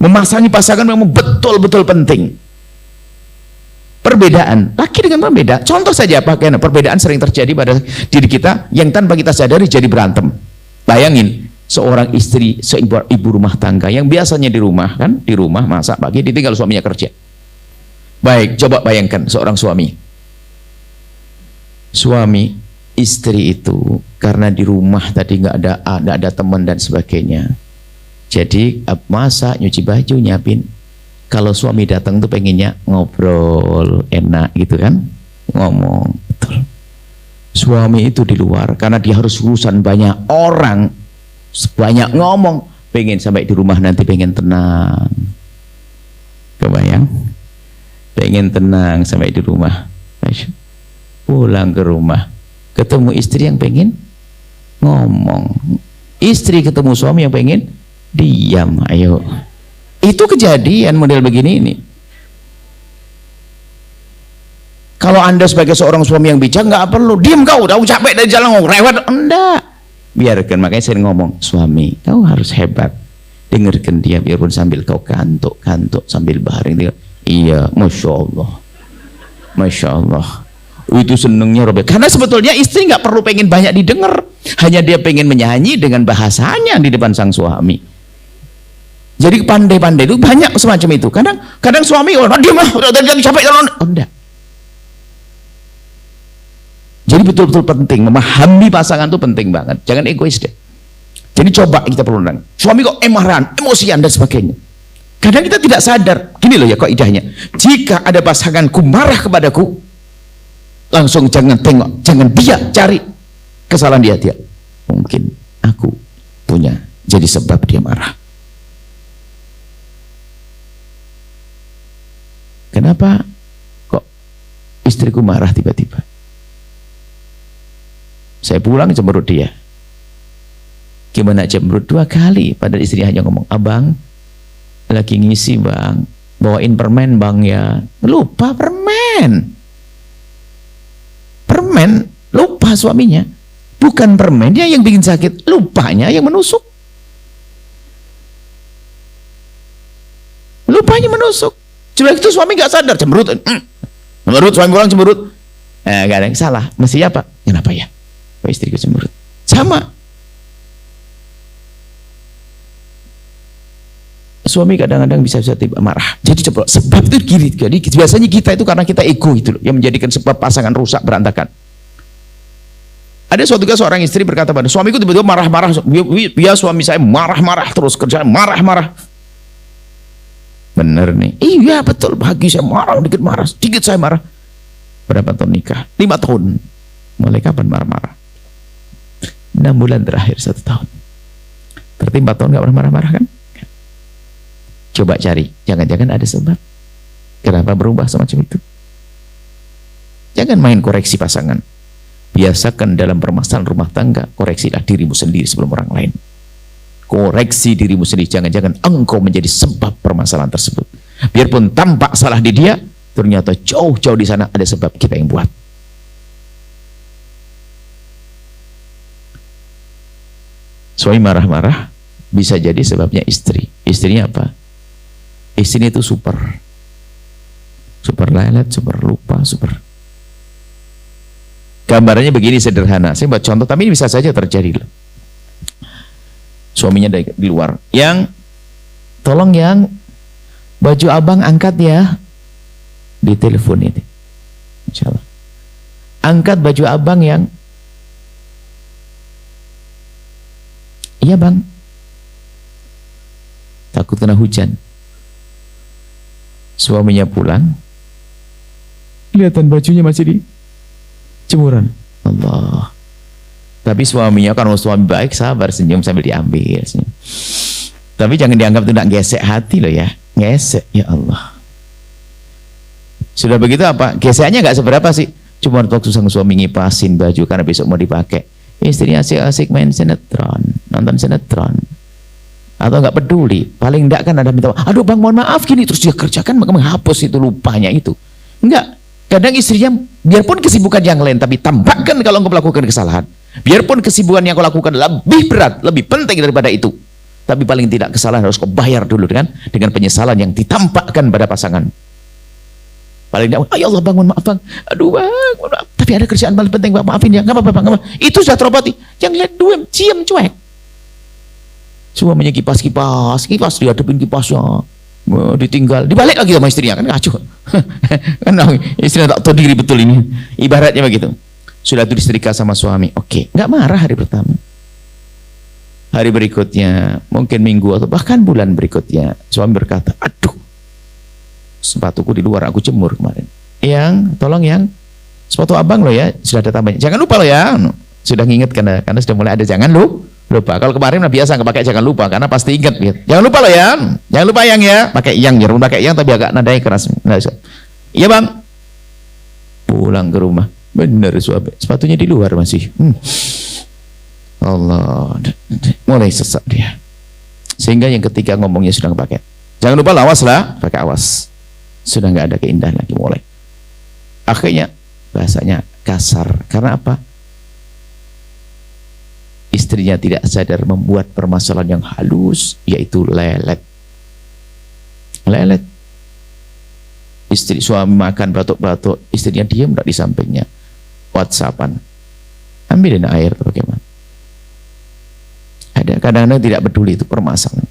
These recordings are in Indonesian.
Memasangi pasangan memang betul-betul penting. Perbedaan laki dengan berbeda, contoh saja karena perbedaan sering terjadi pada diri kita yang tanpa kita sadari jadi berantem. Bayangin seorang istri, ibu rumah tangga yang biasanya di rumah masak pagi, ditinggal suaminya kerja. Baik, coba bayangkan seorang suami istri itu karena di rumah tadi nggak ada teman dan sebagainya, jadi masak, nyuci baju, nyiapin. Kalau suami datang tuh pengennya ngobrol enak gitu kan, ngomong. Betul. Suami itu di luar karena dia harus urusan banyak orang, banyak ngomong, pengen sampai di rumah nanti pengen tenang. Kebayang? Pengen tenang sampai di rumah. Pulang ke rumah ketemu istri yang pengen ngomong, istri ketemu suami yang pengen diam. Ayo, itu kejadian model begini ini. Kalau Anda sebagai seorang suami yang bijak, nggak perlu diam, kau udah capek dari jalan ngomong rewet, enggak, biarkan. Makanya saya ngomong, suami kau harus hebat, dengarkan dia biarpun sambil kau kantuk sambil baring. Iya, masya Allah, masya Allah. Itu senengnya Robert, karena sebetulnya istri nggak perlu pengen banyak didengar, hanya dia pengen menyanyi dengan bahasanya di depan sang suami. Jadi pandai-pandai itu banyak semacam itu. Kadang suami dia mah udah capek jalan, enggak. Jadi betul-betul penting memahami pasangan itu penting banget, jangan egois deh. Jadi coba kita perlu nang suami kok emarahan, emosian dan sebagainya. Kadang kita tidak sadar, gini loh ya kaidahnya, jika ada pasanganku marah kepadaku, langsung jangan tengok, jangan dia cari kesalahan dia. Mungkin aku punya jadi sebab dia marah. Kenapa kok istriku marah tiba-tiba? Saya pulang cemberut dia. Gimana cemberut 2 kali? Padahal istrinya hanya ngomong, abang lagi ngisi bang, bawain permen bang ya. Lupa permen. Lupa suaminya. Bukan permennya yang bikin sakit, lupanya yang menusuk. Lupanya menusuk. Sudah itu suami gak sadar, cemberut. Cemberut, suami pulang cemberut. Gak ada yang salah. Mestinya apa? Kenapa ya? Kok istriku cemberut? Sama. Suami kadang-kadang bisa tiba marah. Jadi coba sebab itu gini. Jadi biasanya kita itu karena kita ego itu loh, yang menjadikan sebab pasangan rusak berantakan. Ada suatu kali seorang istri berkata pada suamiku tiba-tiba marah-marah. Ya suami saya marah-marah terus, kerjaan marah-marah. Bener nih. Iya betul, pagi saya marah, dikit marah, sedikit saya marah. Berapa tahun nikah? 5 tahun. Mulai kapan marah-marah? 6 bulan terakhir 1 tahun. Berarti 4 tahun gak pernah marah-marah kan? Coba cari, jangan-jangan ada sebab kenapa berubah semacam itu. Jangan main koreksi pasangan. Biasakan dalam permasalahan rumah tangga, koreksilah dirimu sendiri sebelum orang lain. Koreksi dirimu sendiri, jangan-jangan engkau menjadi sebab permasalahan tersebut. Biarpun tampak salah di dia, ternyata jauh-jauh di sana ada sebab kita yang buat. Suami marah-marah bisa jadi sebabnya istri. Istrinya apa? Istrinya itu super lelet, super lupa, super. Gambarannya begini sederhana, saya buat contoh, tapi ini bisa saja terjadi loh. Suaminya di luar, yang tolong yang baju abang angkat ya, di telepon ini, insya Allah. Angkat baju abang yang, iya bang, takut kena hujan. Suaminya pulang, kelihatan bajunya masih di jemuran. Allah. Tapi suaminya kan suami baik, sabar, senyum sambil diambil. Senyum. Tapi jangan dianggap itu tidak gesek hati loh ya. Gesek, ya Allah. Sudah begitu apa? Geseknya nggak seberapa sih. Cuma waktu sang suami ngipasin baju karena besok mau dipakai. Istrinya asik-asik main sinetron, nonton sinetron. Atau nggak peduli, paling enggak kan ada minta, aduh bang mohon maaf gini, terus dia kerjakan maka menghapus itu lupanya itu. Enggak, kadang istrinya biarpun kesibukan yang lain, tapi tampakkan kalau engkau melakukan kesalahan, biarpun kesibukan yang kau lakukan lebih berat, lebih penting daripada itu, tapi paling tidak kesalahan harus kau bayar dulu dengan penyesalan yang ditampakkan pada pasangan. Paling tidak, ya Allah bangun, maaf bang, aduh bang, maaf. Tapi ada kerjaan paling penting bang, maafin ya, nggak apa-apa bang, itu sudah terobati. Yang lihat dua, cium cuek. Suaminya kipas dihadapin kipasnya, ditinggal, dibalik lagi sama istrinya, kan kacau. Kan istrinya tak tahu diri betul ini, ibaratnya begitu. Sudah itu disetrika sama suami, oke, nggak marah hari pertama. Hari berikutnya, mungkin minggu atau bahkan bulan berikutnya, suami berkata, aduh, sepatuku di luar aku jemur kemarin. Tolong sepatu abang loh ya, sudah ada tambahnya. Jangan lupa loh ya, sudah nginget karena sudah mulai ada jangan lupa. Kalau kemarin biasa nggak pakai jangan lupa karena pasti ingat. Jangan lupa loh ya, jangan lupa ya, pakai jangan pakai tapi agak nadanya keras. Iya bang, pulang ke rumah, bener suami, sepatunya di luar masih. Allah, mulai sesak dia. Sehingga yang ketiga ngomongnya sudah nggak pakai. Jangan lupa awas lah, pakai awas. Sudah nggak ada keindahan lagi mulai. Akhirnya bahasanya kasar. Karena apa? Istrinya tidak sadar membuat permasalahan yang halus, yaitu lelet. Lelet. Suami makan batuk-batuk, istrinya diam tak di sampingnya. WhatsAppan. Ambilin air atau bagaimana? Ada kadang-kadang tidak peduli itu permasalahan.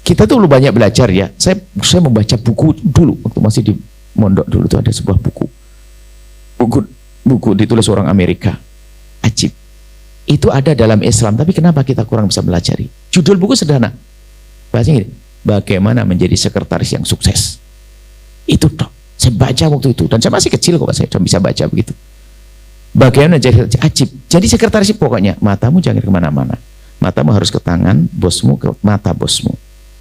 Kita tuh banyak belajar ya. Saya membaca buku dulu waktu masih di mondok dulu tuh ada sebuah buku ditulis orang Amerika. Ajib. Itu ada dalam Islam, tapi kenapa kita kurang bisa belajari? Judul buku sederhana. Bahasanya gini, bagaimana menjadi sekretaris yang sukses. Itu toh. Saya baca waktu itu dan saya masih kecil kok, saya cuma bisa baca begitu. Bagaimana jadi ajib. Jadi sekretaris pokoknya matamu jangan kemana-mana. Matamu harus ke tangan bosmu, ke mata bosmu.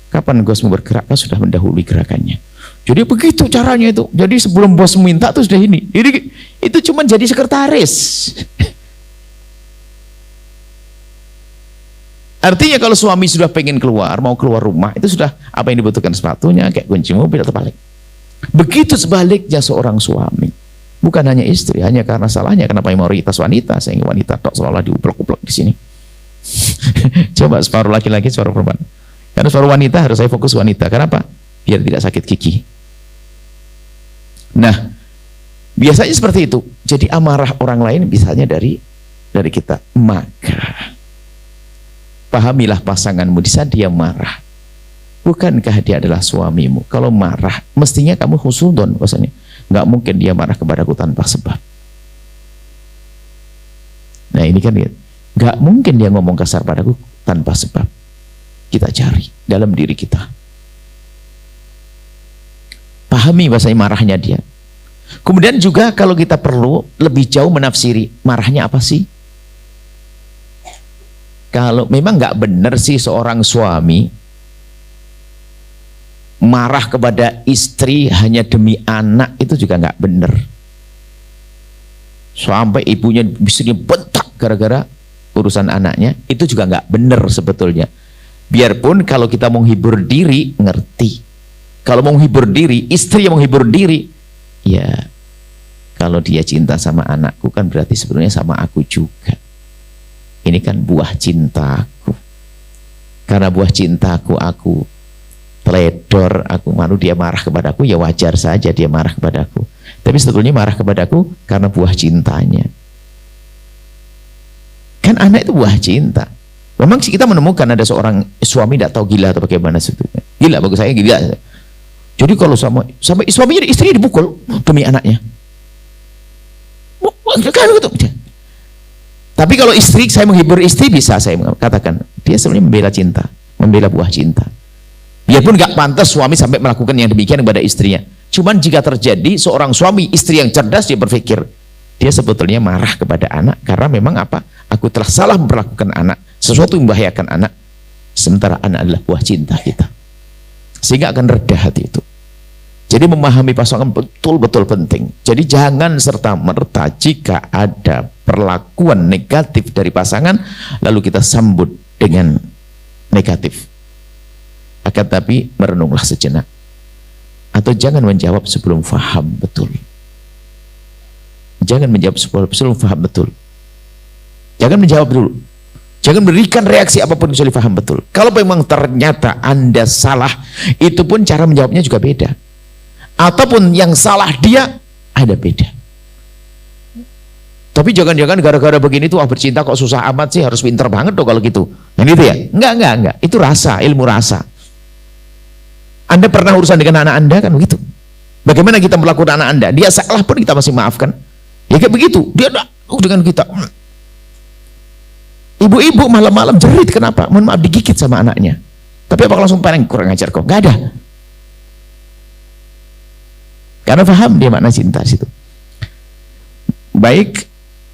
Kapan bosmu bergerak, kau sudah mendahului gerakannya. Jadi begitu caranya itu. Jadi sebelum bos minta tuh sudah ini. Jadi itu cuma jadi sekretaris. Artinya kalau suami sudah pengen keluar, mau keluar rumah, itu sudah apa yang dibutuhkan, sepatunya, kayak kunci mobil atau balik. Begitu sebaliknya seorang suami. Bukan hanya istri, hanya karena salahnya kenapa mayoritas wanita, sehingga wanita tok seolah diuplek-uplek di sini. Coba separuh laki-laki, separuh perempuan. Karena separuh wanita harus saya fokus wanita. Kenapa? Biar tidak sakit gigi. Nah, biasanya seperti itu. Jadi amarah orang lain biasanya dari kita. Maka pahamilah pasanganmu di saat dia marah. Bukankah dia adalah suamimu? Kalau marah, mestinya kamu husnudon bahasanya. Nggak mungkin dia marah kepadaku tanpa sebab. Nah ini kan nggak mungkin dia ngomong kasar padaku tanpa sebab. Kita cari dalam diri kita. Pahami bahasa marahnya dia. Kemudian juga kalau kita perlu lebih jauh menafsiri marahnya apa sih? Kalau memang nggak benar sih seorang suami marah kepada istri hanya demi anak, itu juga nggak benar. Sampai ibunya istrinya bentak gara-gara urusan anaknya, itu juga nggak benar sebetulnya. Biarpun kalau kita mau hibur diri, ngerti. Kalau mau hibur diri, istri yang mau hibur diri, ya kalau dia cinta sama anakku kan berarti sebenarnya sama aku juga. Ini kan buah cintaku. Karena buah cintaku, aku teledor, aku malu dia marah kepadaku, ya wajar saja dia marah kepadaku. Tapi sebetulnya marah kepadaku karena buah cintanya. Kan anak itu buah cinta. Memang kita menemukan ada seorang suami tidak tahu gila atau bagaimana sebetulnya. Gila, bagus saya gila. Jadi kalau sama suaminya, istrinya dipukul demi anaknya. Tapi kalau istri, saya menghibur istri bisa saya katakan dia sebenarnya membela cinta, membela buah cinta. Biarpun nggak pantas suami sampai melakukan yang demikian kepada istrinya. Cuman jika terjadi seorang suami istri yang cerdas, dia berpikir dia sebetulnya marah kepada anak karena memang apa? Aku telah salah memperlakukan anak, sesuatu yang membahayakan anak. Sementara anak adalah buah cinta kita. Sehingga akan reda hati itu. Jadi memahami pasangan betul-betul penting. Jadi jangan serta-merta jika ada perlakuan negatif dari pasangan lalu kita sambut dengan negatif. Akan tapi merenunglah sejenak. Atau jangan menjawab sebelum faham betul. Jangan menjawab sebelum faham betul. Jangan menjawab dulu. Jangan berikan reaksi apapun kecuali paham betul. Kalau memang ternyata Anda salah, itu pun cara menjawabnya juga beda. Ataupun yang salah dia, ada beda. Tapi jangan-jangan gara-gara begini tuh bercinta kok susah amat sih, harus pinter banget dong kalau gitu. Nah gitu ya? Enggak. Itu rasa, ilmu rasa. Anda pernah urusan dengan anak Anda kan begitu. Bagaimana kita melakukan anak Anda? Dia salah pun kita masih maafkan. Ya kayak begitu. Dia dengan kita. Ibu-ibu malam-malam jerit, kenapa? Mohon maaf, digigit sama anaknya. Tapi apakah langsung paling kurang ajar kok? Gak ada. Karena paham dia makna cinta situ. Baik,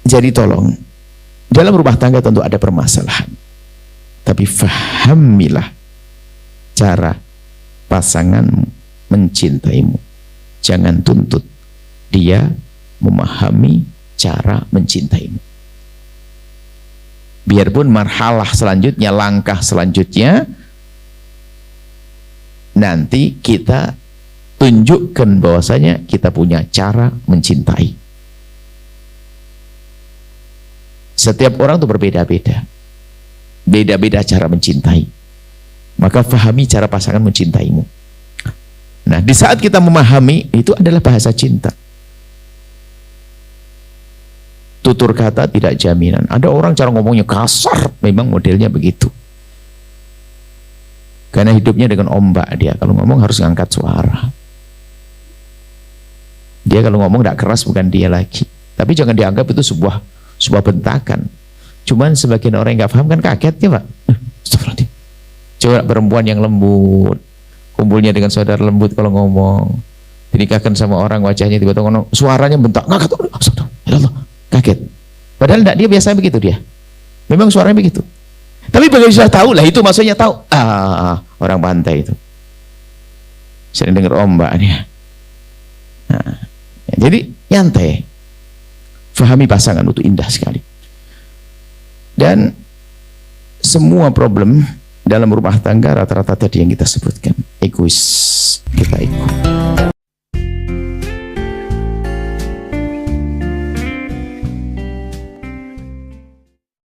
jadi tolong, dalam rumah tangga tentu ada permasalahan. Tapi fahamilah cara pasanganmu mencintaimu. Jangan tuntut dia memahami cara mencintaimu. Biarpun marhalah selanjutnya, langkah selanjutnya, nanti kita tunjukkan bahwasanya kita punya cara mencintai. Setiap orang itu berbeda-beda, beda-beda cara mencintai. Maka fahami cara pasangan mencintaimu. Nah, di saat kita memahami, itu adalah bahasa cinta. Tutur kata tidak jaminan. Ada orang cara ngomongnya kasar, memang modelnya begitu. Karena hidupnya dengan ombak dia. Kalau ngomong harus ngangkat suara. Dia kalau ngomong tidak keras bukan dia lagi. Tapi jangan dianggap itu sebuah bentakan. Cuman sebagian orang yang nggak paham kan kaget ya Pak. Coba perempuan yang lembut, kumpulnya dengan saudara lembut kalau ngomong, dinikahkan sama orang wajahnya tiba-tiba ngomong, suaranya bentak, ya Allah, kaget. Padahal enggak, dia biasanya begitu dia. Memang suaranya begitu. Tapi bagaimana sudah tahu lah, itu maksudnya tahu. Orang pantai itu. Sering dengar ombak dia. Nah, jadi nyantai. Fahami pasangan itu indah sekali. Dan semua problem dalam rumah tangga rata-rata tadi yang kita sebutkan. Egois, kita ikut.